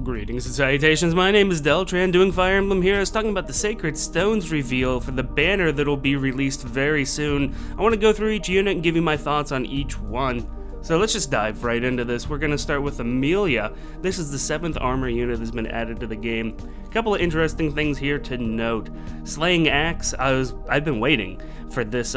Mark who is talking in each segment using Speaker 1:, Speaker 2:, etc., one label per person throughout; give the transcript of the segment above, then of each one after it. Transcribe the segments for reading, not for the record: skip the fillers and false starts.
Speaker 1: Greetings and salutations, my name is Deltran, doing Fire Emblem Heroes, talking about the Sacred Stones reveal for the banner that'll be released very soon. I want to go through each unit and give you my thoughts on each one. So let's just dive right into this. We're going to start with Amelia. This is the 7th armor unit that's been added to the game. A couple of interesting things here to note. Slaying Axe, I've been waiting for this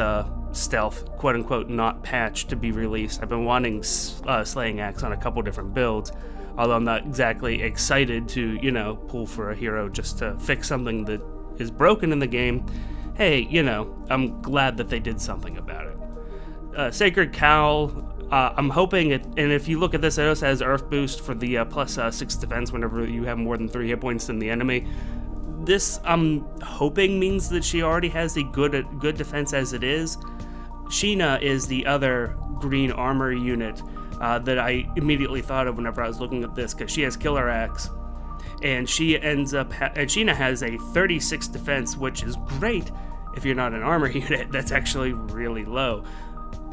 Speaker 1: stealth, quote-unquote, not patch to be released. I've been wanting Slaying Axe on a couple different builds. Although I'm not exactly excited to, pull for a hero just to fix something that is broken in the game. Hey, I'm glad that they did something about it. Sacred Cowl, I'm hoping it, and if you look at this, it also has Earth Boost for the plus 6 defense whenever you have more than 3 hit points than the enemy. This, I'm hoping, means that she already has a good defense as it is. Sheena is the other green armor unit that I immediately thought of whenever I was looking at this, because she has Killer Axe, and she ends up, and Sheena has a 36 defense, which is great if you're not an armor unit. That's actually really low,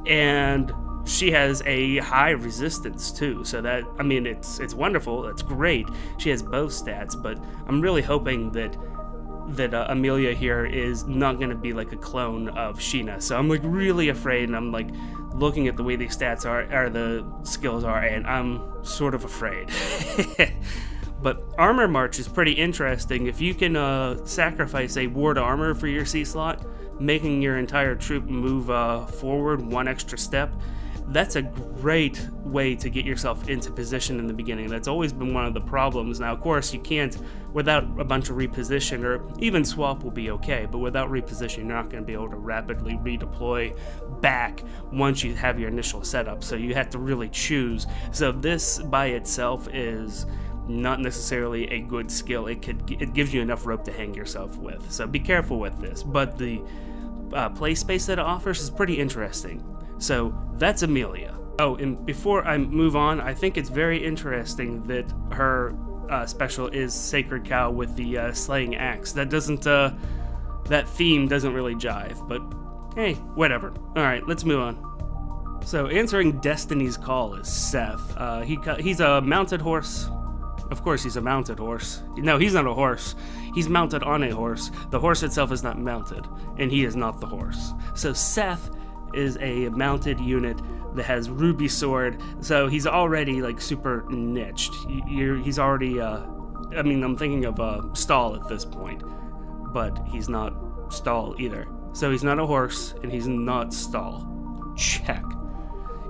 Speaker 1: and she has a high resistance too, so that, it's wonderful, that's great. She has both stats, but I'm really hoping that Amelia here is not going to be like a clone of Sheena. So I'm like really afraid, and I'm like looking at the way these stats are the skills are, and I'm sort of afraid. But Armor March is pretty interesting. If you can sacrifice a ward armor for your C slot, making your entire troop move forward one extra step, that's a great way to get yourself into position in the beginning. That's always been one of the problems. Now, of course, you can't, without a bunch of reposition, or even swap will be okay, but without reposition, you're not going to be able to rapidly redeploy back once you have your initial setup, so you have to really choose. So this by itself is not necessarily a good skill. It gives you enough rope to hang yourself with, so be careful with this. But the play space that it offers is pretty interesting. So that's Amelia. Oh, and before I move on, I think it's very interesting that her special is Sacred Cow with the Slaying Axe. That doesn't, that theme doesn't really jive, but hey, whatever. Alright, let's move on. So answering Destiny's Call is Seth. He's a mounted horse. Of course he's a mounted horse. No, he's not a horse. He's mounted on a horse. The horse itself is not mounted, and he is not the horse. So Seth is a mounted unit that has Ruby Sword, so he's already like super niched. He's already, I'm thinking of Stall at this point, but he's not Stall either. So he's not a horse, and he's not Stall. Check.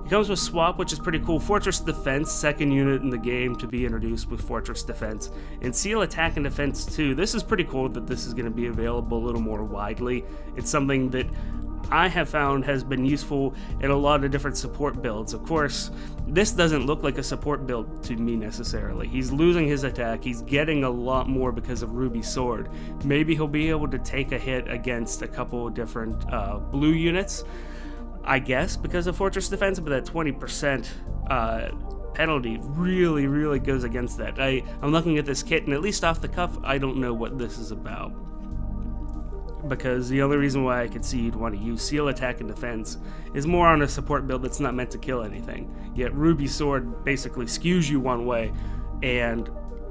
Speaker 1: He comes with Swap, which is pretty cool. Fortress Defense, second unit in the game to be introduced with Fortress Defense. And Seal Attack and Defense too. This is pretty cool that this is going to be available a little more widely. It's something that I have found has been useful in a lot of different support builds. Of course, this doesn't look like a support build to me necessarily. He's losing his attack, he's getting a lot more because of Ruby Sword. Maybe he'll be able to take a hit against a couple of different blue units, I guess, because of Fortress Defense, but that 20% penalty really goes against that. I'm looking at this kit, and at least off the cuff, I don't know what this is about. Because the only reason why I could see you'd want to use Seal Attack and Defense is more on a support build that's not meant to kill anything. Yet Ruby Sword basically skews you one way, and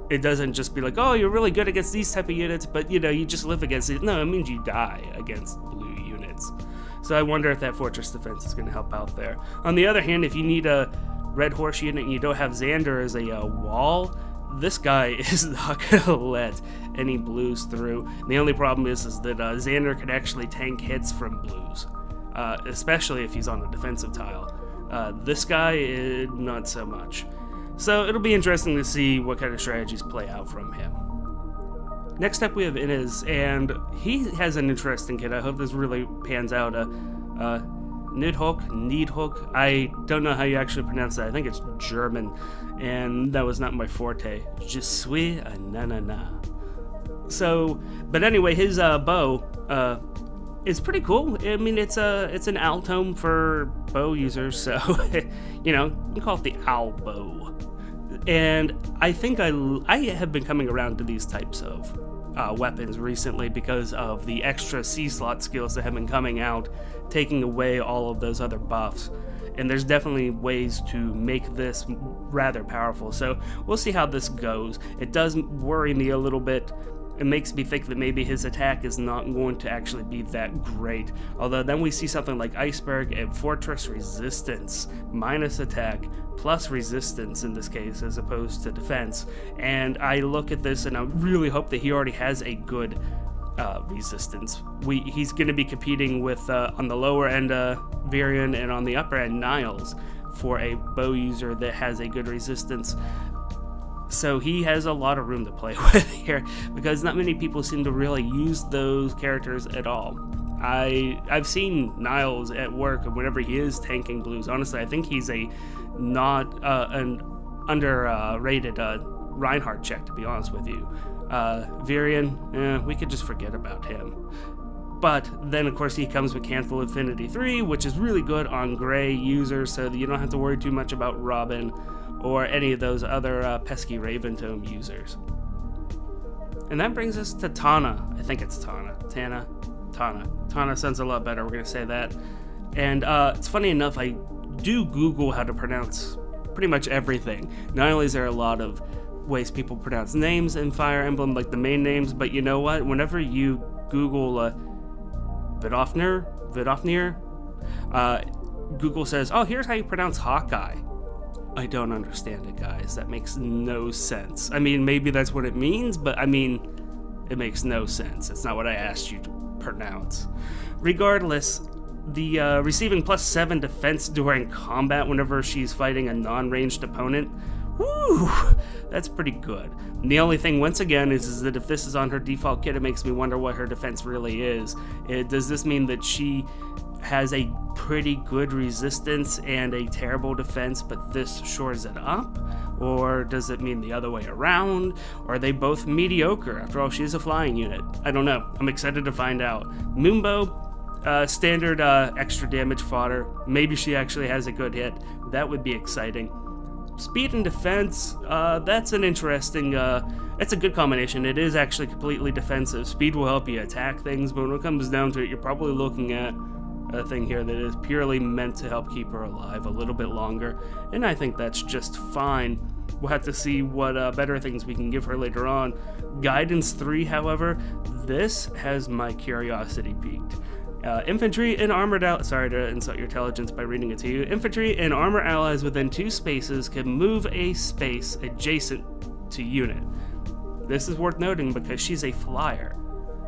Speaker 1: it doesn't just be like, oh, you're really good against these type of units, but you just live against it. No, it means you die against blue units. So I wonder if that Fortress Defense is going to help out there. On the other hand, if you need a red horse unit and you don't have Xander as a wall, this guy is not going to let any blues through. And the only problem is that Xander can actually tank hits from blues, especially if he's on a defensive tile. This guy is not so much. So it'll be interesting to see what kind of strategies play out from him. Next up we have Inez, and he has an interesting kit. I hope this really pans out. Needhook. I don't know how you actually pronounce that. I think it's German, and that was not my forte. Je suis a na. So, but anyway, his bow is pretty cool. It's an Altome for bow users, so you can call it the Owl Bow. And I think I have been coming around to these types of weapons recently because of the extra C slot skills that have been coming out, taking away all of those other buffs. and there's definitely ways to make this rather powerful. So we'll see how this goes. It does worry me a little bit. It makes me think that maybe his attack is not going to actually be that great. Although then we see something like Iceberg and Fortress Resistance, minus attack, plus resistance in this case, as opposed to defense. And I look at this and I really hope that he already has a good resistance. He's going to be competing with, on the lower end, Varian, and on the upper end, Niles, for a bow user that has a good resistance. So he has a lot of room to play with here, because not many people seem to really use those characters at all. I've seen Niles at work whenever he is tanking blues. Honestly, I think he's a not an underrated Reinhardt check, to be honest with you. Varian, we could just forget about him. But then, of course, he comes with Cancel Infinity 3, which is really good on gray users, so that you don't have to worry too much about Robin or any of those other pesky Raven Tome users. And that brings us to Tana. I think it's Tana. Tana sounds a lot better, we're going to say that. And it's funny enough, I do Google how to pronounce pretty much everything. Not only is there a lot of ways people pronounce names in Fire Emblem, like the main names, but you know what? Whenever you Google Vidofnir, Google says, oh, here's how you pronounce Hawkeye. I don't understand it, guys. That makes no sense. I mean, maybe that's what it means, but I mean, it makes no sense. It's not what I asked you to pronounce. Regardless, the receiving +7 defense during combat whenever she's fighting a non-ranged opponent, woo, that's pretty good. And the only thing, once again, is that if this is on her default kit, it makes me wonder what her defense really is. Does this mean that she has a pretty good resistance and a terrible defense, but this shores it up? Or does it mean the other way around? Or are they both mediocre? After all, she's a flying unit. I don't know. I'm excited to find out. Moomba, standard extra damage fodder. Maybe she actually has a good hit. That would be exciting. Speed and defense, that's an interesting, it's a good combination. It is actually completely defensive. Speed will help you attack things, but when it comes down to it, you're probably looking at a thing here that is purely meant to help keep her alive a little bit longer, and I think that's just fine. We'll have to see what better things we can give her later on. Guidance 3, however, this has my curiosity piqued. Infantry and armored allies, sorry to insult your intelligence by reading it to you. Infantry and armor allies within 2 spaces can move a space adjacent to unit. This is worth noting because she's a flyer,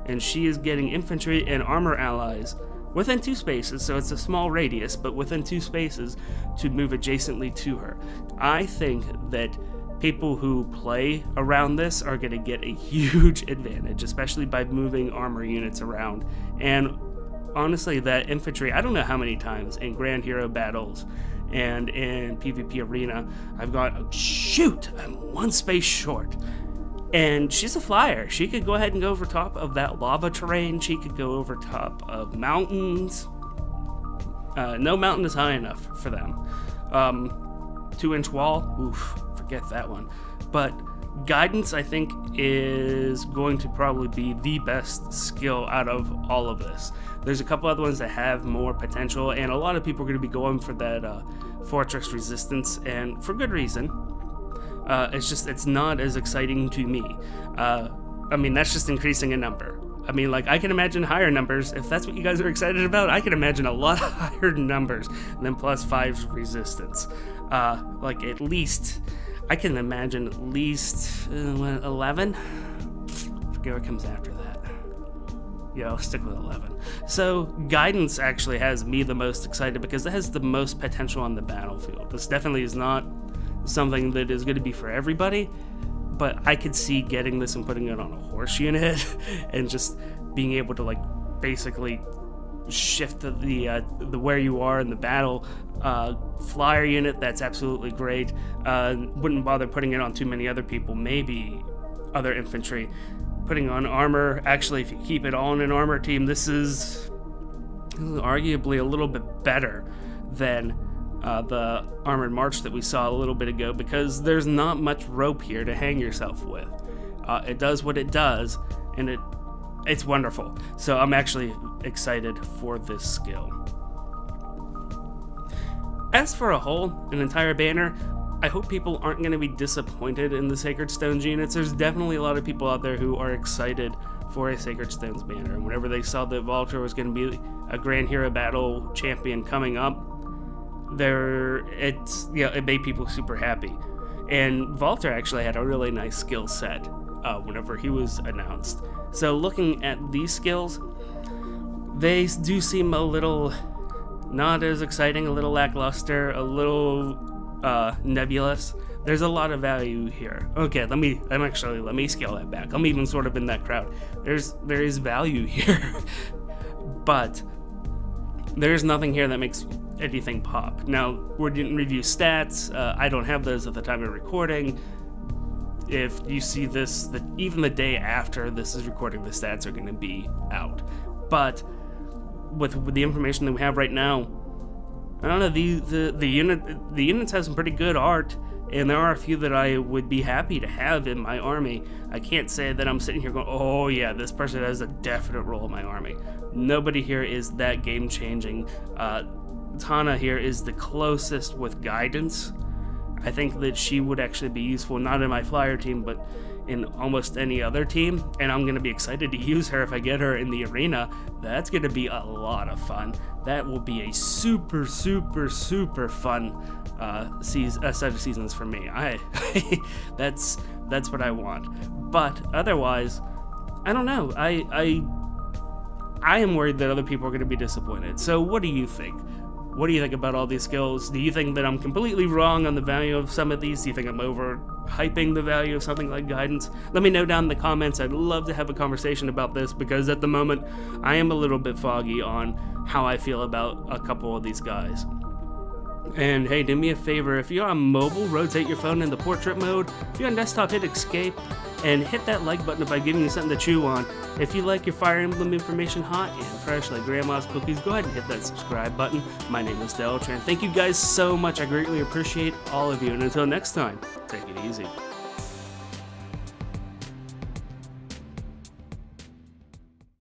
Speaker 1: and she is getting infantry and armor allies within 2 spaces, so it's a small radius, but within 2 spaces to move adjacently to her. I think that people who play around this are going to get a huge advantage, especially by moving armor units around. And honestly, that infantry, I don't know how many times in Grand Hero battles and in PvP Arena, I've gone, shoot, I'm 1 space short. And she's a flyer. She could go ahead and go over top of that lava terrain. She could go over top of mountains. No mountain is high enough for them. 2-inch wall, oof, forget that one. But guidance, I think, is going to probably be the best skill out of all of this. There's a couple other ones that have more potential, and a lot of people are going to be going for that Fortress Resistance, and for good reason. It's not as exciting to me. I mean, that's just increasing a number. I mean, like, I can imagine higher numbers. If that's what you guys are excited about, I can imagine a lot higher numbers than +5's resistance. Like, at least, I can imagine at least 11? I forget what comes after that. Yeah, I'll stick with 11. So, guidance actually has me the most excited because it has the most potential on the battlefield. This definitely is not something that is going to be for everybody, but I could see getting this and putting it on a horse unit and just being able to, like, basically shift the where you are in the battle. Flyer unit, that's absolutely great. Wouldn't bother putting it on too many other people, maybe other infantry. Putting on armor, actually, if you keep it all in an armor team, this is arguably a little bit better than the Armored March that we saw a little bit ago, because there's not much rope here to hang yourself with. It does what it does, and it's wonderful. So I'm actually excited for this skill. As for a whole, an entire banner, I hope people aren't going to be disappointed in the Sacred Stones units. There's definitely a lot of people out there who are excited for a Sacred Stones banner. And whenever they saw that Valter was going to be a Grand Hero Battle champion coming up, it made people super happy. And Valter actually had a really nice skill set whenever he was announced. So looking at these skills, they do seem a little not as exciting, a little lackluster, a little nebulous. There's a lot of value here. Okay, let me scale that back. I'm even sort of in that crowd. There is value here, but there's nothing here that makes anything pop. Now, we didn't review stats. I don't have those at the time of recording. If you see this, even the day after this is recording, the stats are going to be out. But with the information that we have right now, I don't know, the units have some pretty good art, and there are a few that I would be happy to have in my army. I can't say that I'm sitting here going, oh yeah, this person has a definite role in my army. Nobody here is that game-changing. Tana here is the closest with guidance. I think that she would actually be useful, not in my flyer team, but in almost any other team, and I'm going to be excited to use her if I get her in the arena. That's going to be a lot of fun. That will be a super, super, super fun set of seasons for me. That's what I want. But otherwise, I don't know. I am worried that other people are going to be disappointed. So what do you think? What do you think about all these skills? Do you think that I'm completely wrong on the value of some of these? Do you think I'm overhyping the value of something like guidance? Let me know down in the comments. I'd love to have a conversation about this, because at the moment I am a little bit foggy on how I feel about a couple of these guys. And hey, do me a favor, if you're on mobile, rotate your phone into portrait mode. If you're on desktop, hit escape, and hit that like button by giving you something to chew on. If you like your Fire Emblem information hot and fresh like grandma's cookies, go ahead and hit that subscribe button. My name is Deltran. Thank you guys so much. I greatly appreciate all of you, and until next time, take it easy.